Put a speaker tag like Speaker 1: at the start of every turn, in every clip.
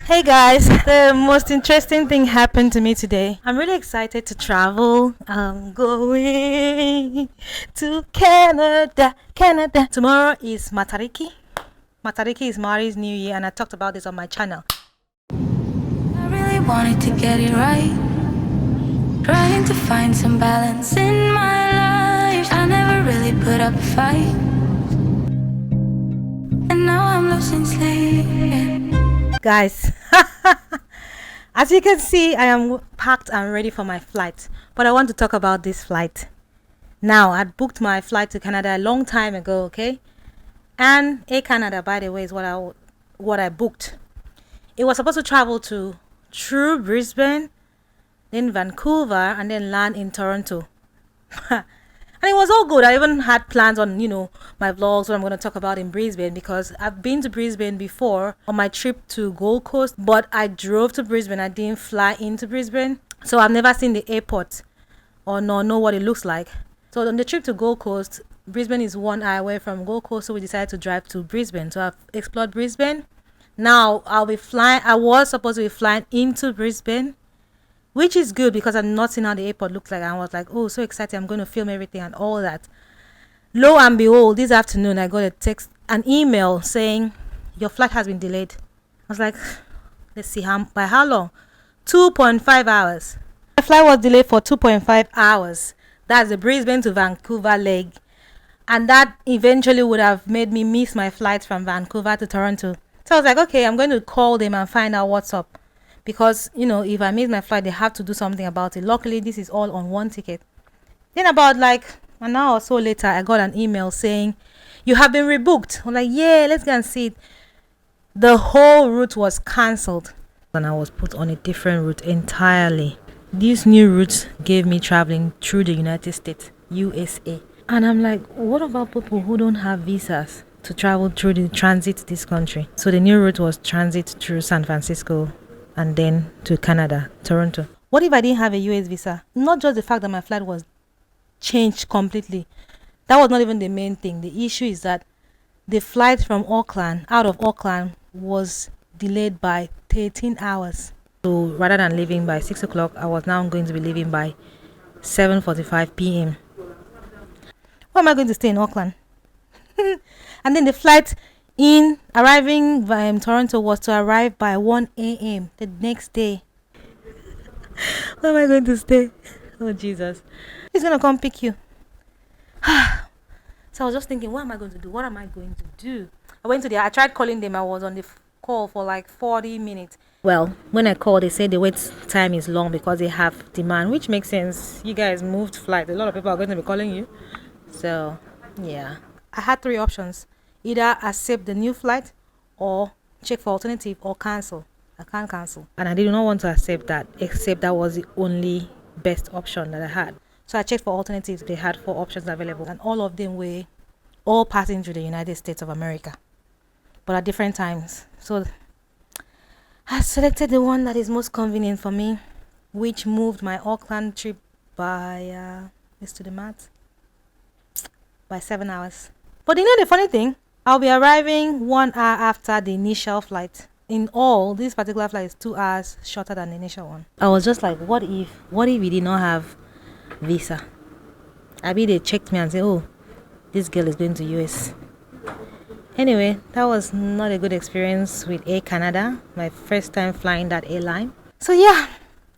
Speaker 1: Hey guys, the most interesting thing happened to me today. I'm really excited to travel. I'm going to Canada, Canada. Tomorrow is Matariki. Matariki is Mari's New Year, and I talked about this on my channel.
Speaker 2: I really wanted to get it right, trying to find some balance in my life. I never really put up a fight, and now I'm losing sleep.
Speaker 1: Guys, as you can see, I am packed and ready for my flight. But I want to talk about this flight. Now, I'd booked my flight to Canada a long time ago, okay? And Air Canada, by the way, is what I booked. It was supposed to travel through Brisbane, then Vancouver, and then land in Toronto. And it was all good. I even had plans on, my vlogs, what I'm going to talk about in Brisbane, because I've been to Brisbane before on my trip to Gold Coast, but I drove to Brisbane. I didn't fly into Brisbane. So I've never seen the airport or know what it looks like. So on the trip to Gold Coast, Brisbane is 1 hour away from Gold Coast, so we decided to drive to Brisbane. So I've explored Brisbane. Now I was supposed to be flying into Brisbane, which is good because I'm not seeing how the airport looks like. I was like, oh, so excited. I'm going to film everything and all that. Lo and behold, this afternoon, I got an email saying, your flight has been delayed. I was like, let's see, by how long? 2.5 hours. My flight was delayed for 2.5 hours. That's the Brisbane to Vancouver leg. And that eventually would have made me miss my flight from Vancouver to Toronto. So I was like, okay, I'm going to call them and find out what's up. Because, if I miss my flight, they have to do something about it. Luckily, this is all on one ticket. Then about like an hour or so later, I got an email saying, you have been rebooked. I'm like, yeah, let's go and see it. The whole route was cancelled. And I was put on a different route entirely. This new route gave me traveling through the United States, USA. And I'm like, what about people who don't have visas to travel through the transit this country? So the new route was transit through San Francisco and then to Canada, Toronto. What if I didn't have a US visa? Not just the fact that my flight was changed completely. That was not even the main thing. The issue is that the flight from Auckland, out of Auckland, was delayed by 13 hours. So rather than leaving by 6 o'clock, I was now going to be leaving by 7:45 p.m. Where am I going to stay in Auckland? And then the flight arriving by Toronto was to arrive by 1 a.m. the next day. Where am I going to stay? Oh, Jesus. He's going to come pick you. So I was just thinking, what am I going to do? What am I going to do? I tried calling them. I was on the call for like 40 minutes. Well, when I called, they said the wait time is long because they have demand, which makes sense. You guys moved flight. A lot of people are going to be calling you. So, yeah. I had 3 options. Either accept the new flight or check for alternative or cancel. I can't cancel. And I did not want to accept that, except that was the only best option that I had. So I checked for alternatives. They had 4 options available, and all of them were all passing through the United States of America, but at different times. So I selected the one that is most convenient for me, which moved my Auckland trip by, let's do the math, by 7 hours. But the funny thing, I'll be arriving 1 hour after the initial flight. In all, this particular flight is 2 hours shorter than the initial one. I was just like, what if we did not have visa? I mean, they checked me and said, oh, this girl is going to US. Anyway, that was not a good experience with Air Canada. My first time flying that airline. So yeah,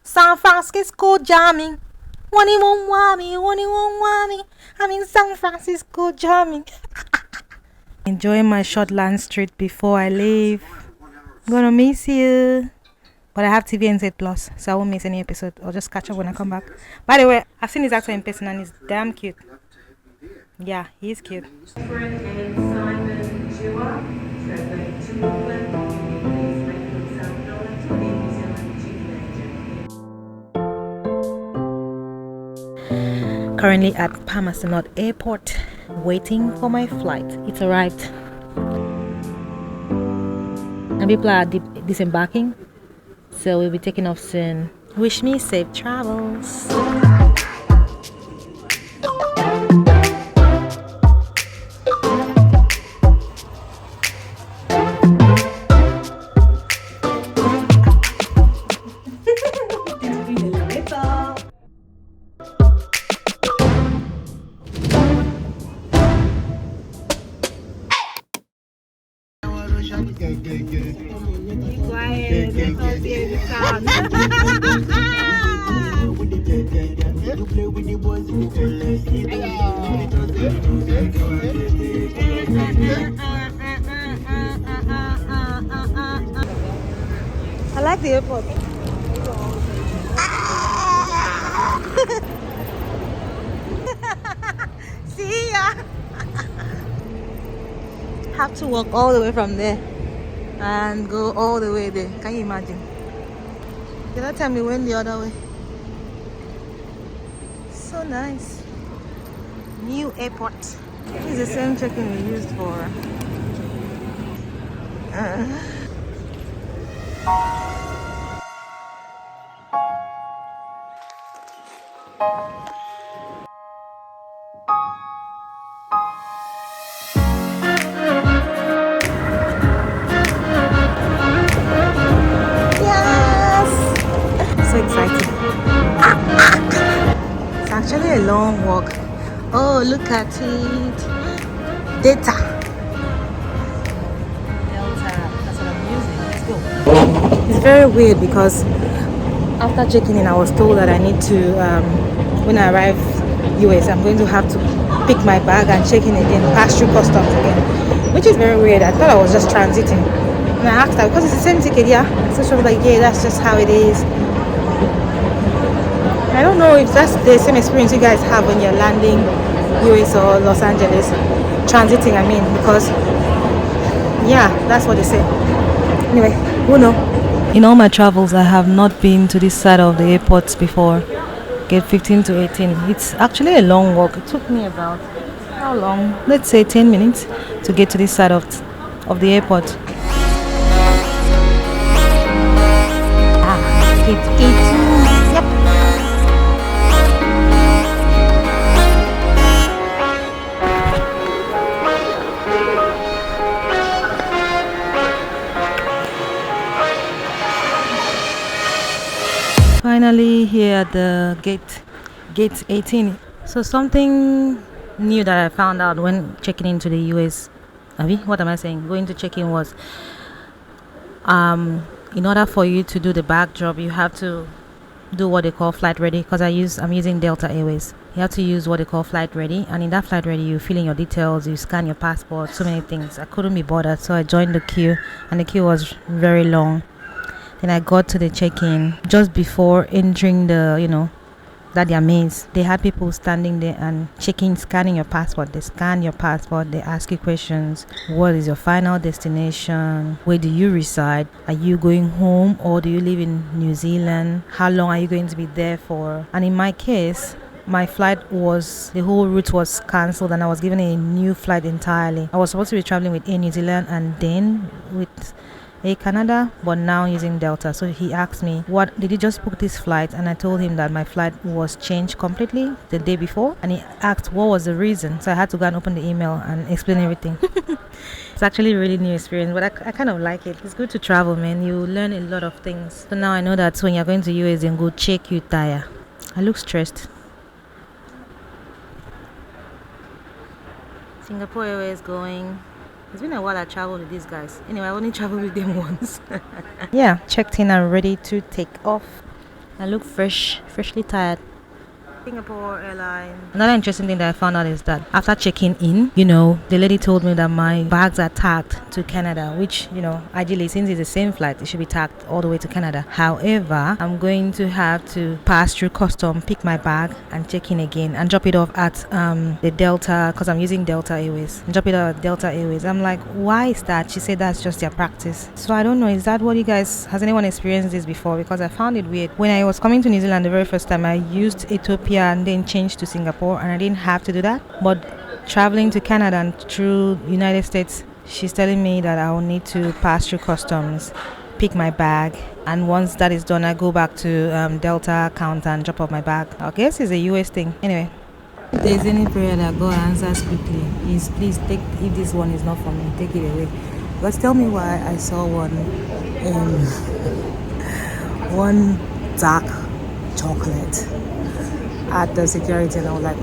Speaker 1: San Francisco jamming. One won't want me. I'm in San Francisco jamming. Enjoying my short lunch treat before I leave. Gonna miss you. But I have TVNZ Plus, so I won't miss any episode. I'll just catch up when I come back. By the way, I've seen his actor in person and he's damn cute. Yeah, he's cute. Currently at Palmerston Airport, waiting for my flight. It's arrived. And people are disembarking, so we'll be taking off soon. Wish me safe travels. Be quiet. Let us hear the sound. I like the airport. See ya. Have to walk all the way from there and go all the way there. Can you imagine? The other time we went the other way. So nice. New airport. This is the same check-in we used for. Yes! So excited. It's actually a long walk. Oh, look at it. Data. Delta. That's what I'm using. Let's go. It's very weird because after checking in, I was told that I need to, when I arrive US, I'm going to have to pick my bag and check in again, pass through customs again, which is very weird. I thought I was just transiting. And I asked her, because it's the same ticket, yeah? So she was like, yeah, that's just how it is. I don't know if that's the same experience you guys have when you're landing US or Los Angeles, transiting, I mean, because, yeah, that's what they say. Anyway, who knows? In all my travels, I have not been to this side of the airport before. Gate 15 to 18. It's actually a long walk. It took me about, how long? Let's say 10 minutes to get to this side of the airport. Gate 18. Yep. Finally here at the gate 18. So something new that I found out when checking into the US, what am I saying? Going to check in was in order for you to do the bag drop, you have to do what they call flight ready, because I'm using Delta Airways. You have to use what they call flight ready, and in that flight ready you fill in your details, you scan your passport, so many things. I couldn't be bothered, so I joined the queue, and the queue was very long. Then I got to the check-in just before entering that their maze. They had people standing there and scanning your passport. They scan your passport, they ask you questions. What is your final destination? Where do you reside? Are you going home or do you live in New Zealand? How long are you going to be there for? And in my case, my flight the whole route was cancelled and I was given a new flight entirely. I was supposed to be traveling with Air New Zealand and then with Air Canada, but now using Delta. So he asked me, what did you just book this flight? And I told him that my flight was changed completely the day before, and he asked what was the reason. So I had to go and open the email and explain everything. It's actually a really new experience, but I kind of like it. It's good to travel, man. You learn a lot of things. So now I know that when you're going to US, then go check your tire. I look stressed. Singapore Airways going. It's been a while I traveled with these guys. Anyway, I only traveled with them once. Yeah, checked in and ready to take off. I look freshly tired. Singapore Airlines. Another interesting thing that I found out is that after checking in, the lady told me that my bags are tagged to Canada, which, ideally, since it's the same flight, it should be tagged all the way to Canada. However, I'm going to have to pass through custom, pick my bag, and check in again and drop it off at the Delta, because I'm using Delta Airways. Drop it off at Delta Airways. I'm like, why is that? She said that's just their practice. So I don't know, is that what has anyone experienced this before? Because I found it weird. When I was coming to New Zealand the very first time, I used Ethiopia and then changed to Singapore, and I didn't have to do that. But traveling to Canada and through United States, she's telling me that I'll need to pass through customs, pick my bag, and once that is done, I go back to Delta counter and drop off my bag. I guess it's a US thing. Anyway, if there's any prayer that God answers quickly, please take, if this one is not for me, take it away. But tell me why I saw one dark chocolate at the security, and I was like,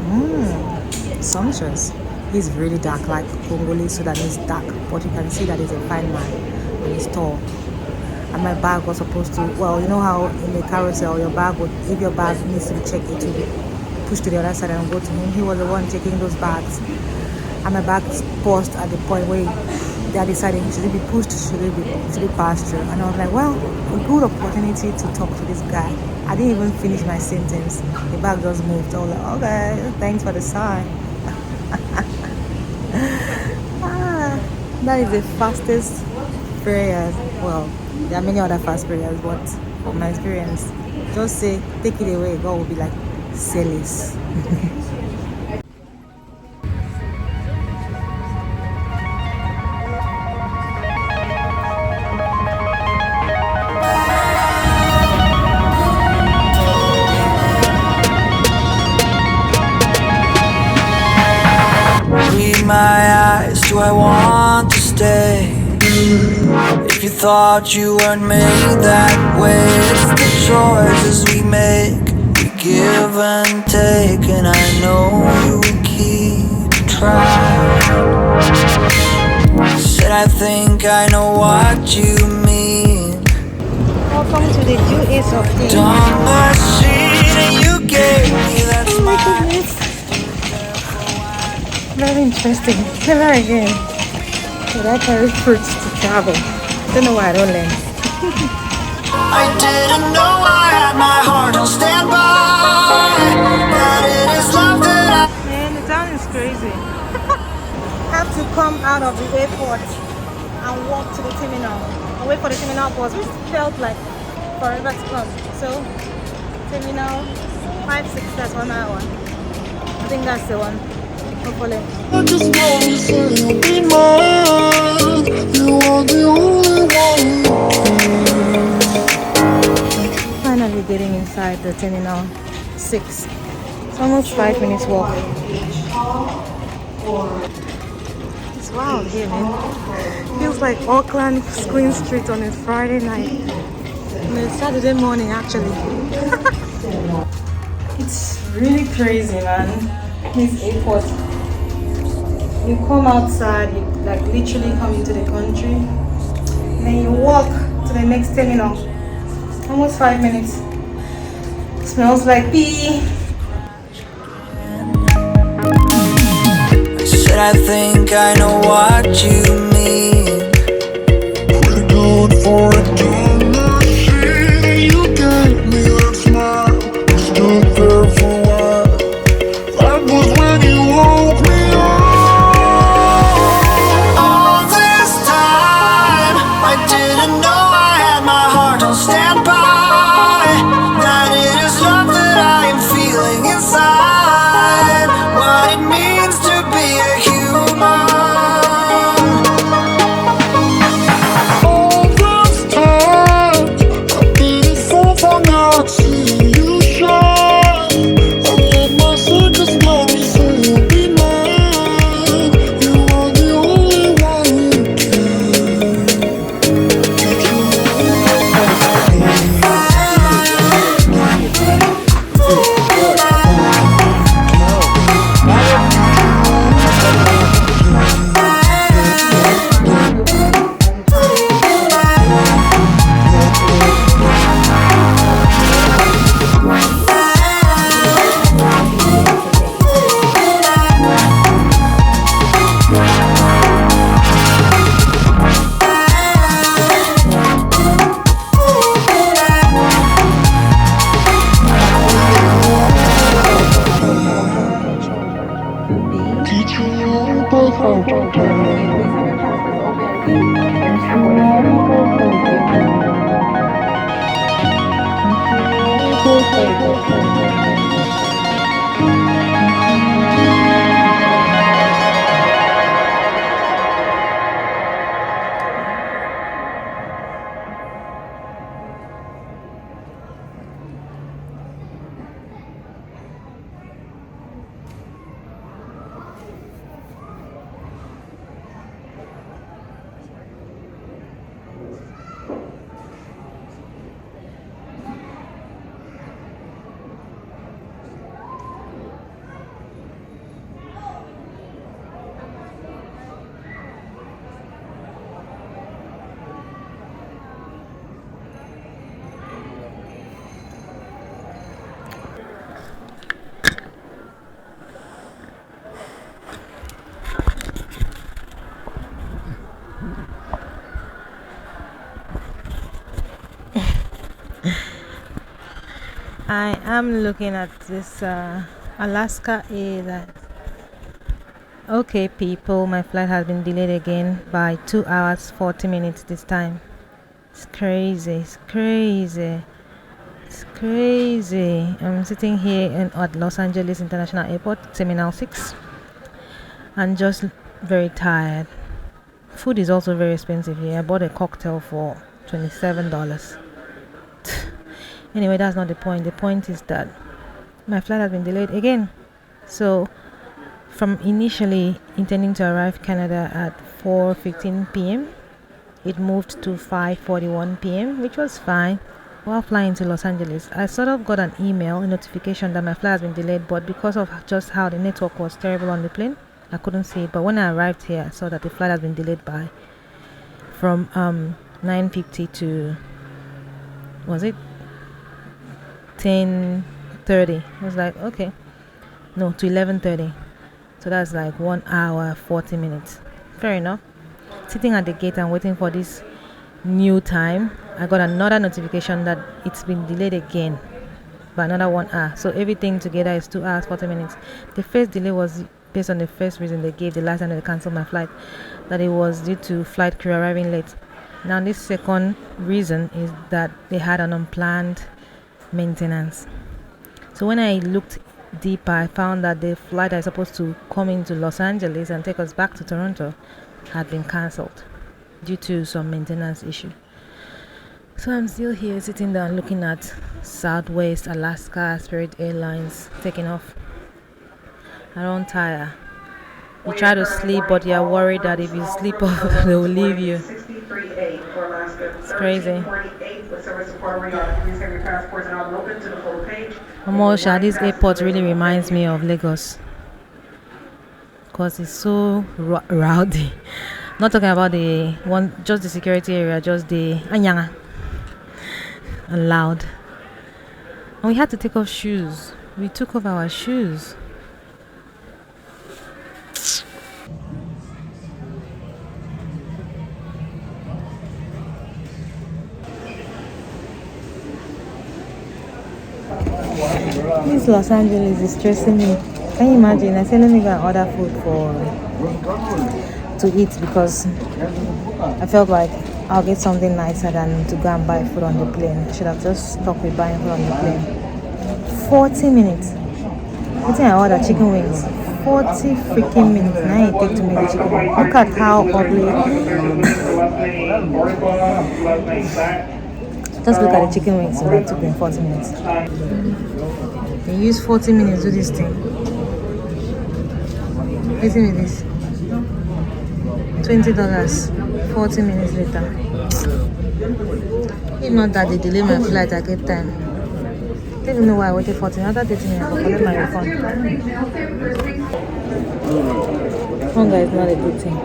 Speaker 1: sumptuous. He's really dark, like Congolese Sudanese dark, but you can see that he's a fine man and he's tall. And my bag was supposed to, well, you know how in the carousel your bag would, if your bag needs to be checked, it will be pushed to the other side and go to him. He was the one checking those bags, and my bag paused at the point where they are deciding, should it be pushed, should it be passed through. And I was like, well, a good opportunity to talk to this guy. I didn't even finish my sentence, the bag just moved. I was like, okay, thanks for the sign. That is the fastest prayers. Well, there are many other fast prayers, but from my experience, just say, take it away, God will be like, say less.
Speaker 2: Read my eyes, do I want to stay? If you thought you weren't made that way, it's the choices we make. We give and take, and I know you will keep trying. Said I think I know what you mean.
Speaker 1: Welcome to the US of things.
Speaker 2: Done machine and you gave me that
Speaker 1: Oh my
Speaker 2: smile.
Speaker 1: goodness. Very interesting. Never again. Should I carry fruits to travel? Don't know why I don't learn.
Speaker 2: I didn't know I had my heart on standby. That it is love that
Speaker 1: Man, the town is crazy. Have to come out of the airport and walk to the terminal and wait for the terminal bus, which felt like forever to come. So, terminal 5-6, that's 1 hour. I think that's the one. Hopefully.
Speaker 2: I just want to say you'll be mine. You are the only one.
Speaker 1: Finally getting inside the terminal 6. It's almost 5 minutes walk. It's wild here, man. Feels like Auckland Queen Street on a Friday night. On a Saturday morning, actually. It's really crazy, man. This airport. You come outside, you like literally come into the country, and then you walk to the next terminal. Almost 5 minutes. Smells like pee.
Speaker 2: Said I think I know what you mean. Pretty good for a dumb machine. You gave me that smile. Stood there for a while. That was when you woke me up. All this time, I didn't know I had my heart on standby. That it is love that I am feeling inside. What it means to be a human. All this time, I've been a fool for not seeing you shine. I let my circus blow me, so you'll be mine. You are the only one who can. That you
Speaker 1: I am looking at this Alaska Airlines. Okay, people, my flight has been delayed again by 2 hours 40 minutes this time. It's crazy. It's crazy. It's crazy. I'm sitting here at Los Angeles International Airport, Terminal 6, and just very tired. Food is also very expensive here. I bought a cocktail for $27. Anyway, that's not the point. The point is that my flight has been delayed again. So, from initially intending to arrive Canada at 4:15 p.m., it moved to 5:41 p.m., which was fine. While flying to Los Angeles, I sort of got an email, a notification that my flight has been delayed, but because of just how the network was terrible on the plane, I couldn't see it. But when I arrived here, I saw that the flight has been delayed from 9:50 to, was it 10:30? I was like, okay, no, to 11:30. So that's like 1 hour 40 minutes. Fair enough. Sitting at the gate and waiting for this new time, I got another notification that it's been delayed again by another 1 hour. So everything together is 2 hours 40 minutes. The first delay was based on the first reason they gave the last time they canceled my flight, that it was due to flight crew arriving late. Now this second reason is that they had an unplanned maintenance. So when I looked deeper, I found that the flight that is supposed to come into Los Angeles and take us back to Toronto had been cancelled due to some maintenance issue. So I'm still here sitting down looking at Southwest, Alaska, Spirit Airlines taking off. I don't tire. You try to sleep, but you're worried that if you sleep off, they will leave you. It's crazy. Amosha, this airport really reminds me of Lagos because it's so rowdy. Not talking about the one, just the security area, just the anyanga and loud. And we had to take off shoes. We took off our shoes. This Los Angeles is stressing me. Can you imagine? I said let me go and order food to eat because I felt like I'll get something nicer than to go and buy food on the plane. I should have just stuck with buying food on the plane. 40 minutes. I think I ordered chicken wings. 40 freaking minutes. Now it takes to make the chicken wings. Look at how ugly. Just look at the chicken wings. So that took them 40 minutes. They use 40 minutes to do this thing. Listen to this. $20. 40 minutes later. If not that they delay my flight, I get time. I don't even know why I waited 40 minutes. After 30 minutes, I'll collect my refund. Hunger is not a good thing.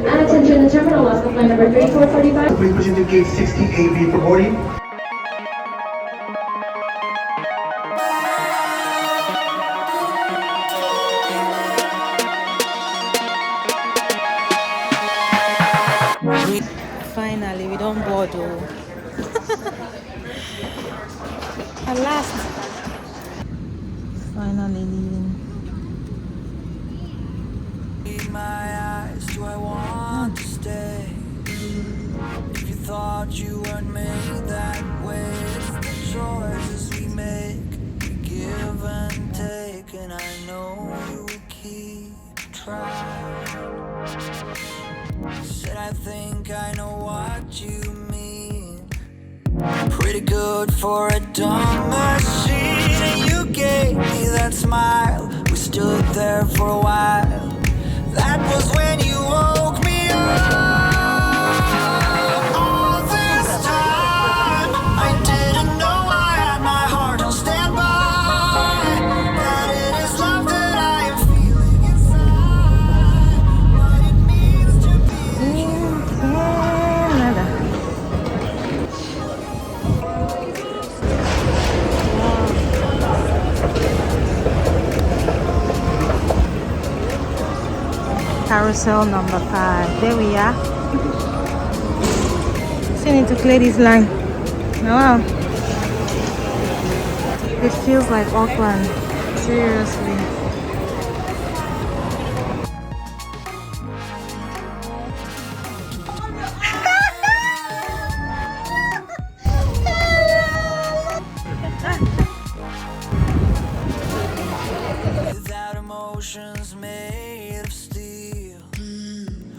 Speaker 3: Attention, the terminal lost flight number 3445.
Speaker 4: Please proceed to gate 60AB for boarding.
Speaker 1: Finally, we don't board. At last. Finally leaving.
Speaker 2: In my eyes, do I want to stay? If you thought you weren't made that way, it's the choices we make, we give and take, and I know you will keep trying. Said I think I know what you mean. Pretty good for a dumb machine, and you gave me that smile. We stood there for a while. That was when you woke me up. All this time, I didn't know I had my heart on standby. That it is love that I am feeling inside. What it means to be
Speaker 1: Canada. Carousel number 5. There we are. Still need to clear this line. Wow. It feels like Auckland. Seriously.
Speaker 2: Without emotions made of steel,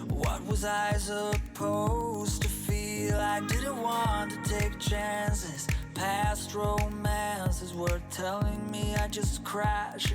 Speaker 2: what was I supposed to feel? I didn't want to take chances. Past romances were telling me I just crash